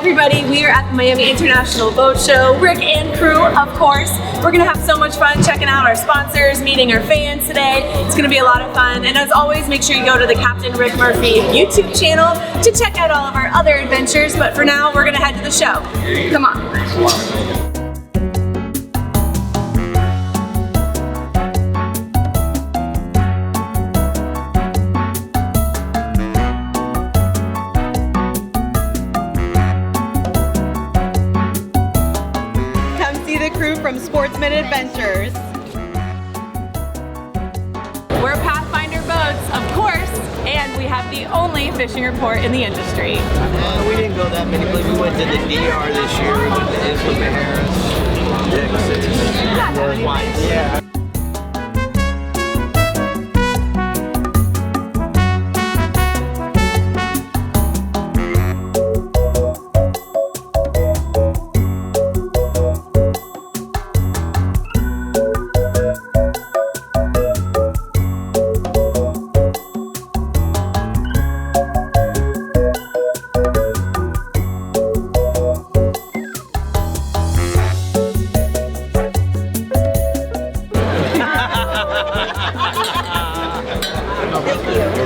everybody, we are at the Miami International Boat Show. Rick and crew, of course. We're gonna have so much fun checking out our sponsors, meeting our fans today. It's gonna be a lot of fun. And as always, make sure you go to the Captain Rick Murphy YouTube channel to check out all of our other adventures. But for now, we're gonna head to the show. Come on. From Sportsman Adventures. We're Pathfinder boats, of course, and we have the only fishing report in the industry. We didn't go that many places. We went to the DR this year. We went to Isla Harris, twice. Yeah.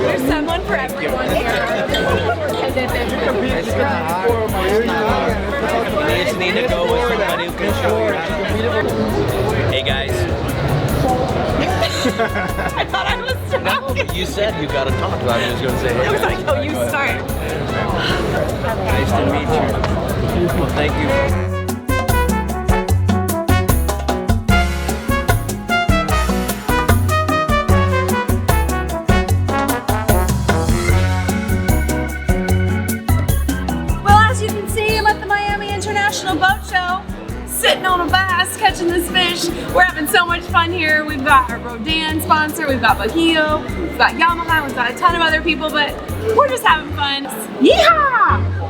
There's someone for everyone here. We just need to go with somebody who can show you how. Hey guys. I thought I was talking. No, you said you got to talk. I was going to say, hey. I was like, oh, you start. Nice to meet you. Well, thank you. Boat show, sitting on a bass, catching this fish. We're having so much fun here. We've got our Rodan sponsor, we've got Bajillo, we've got Yamaha, we've got a ton of other people, but we're just having fun. Yeehaw!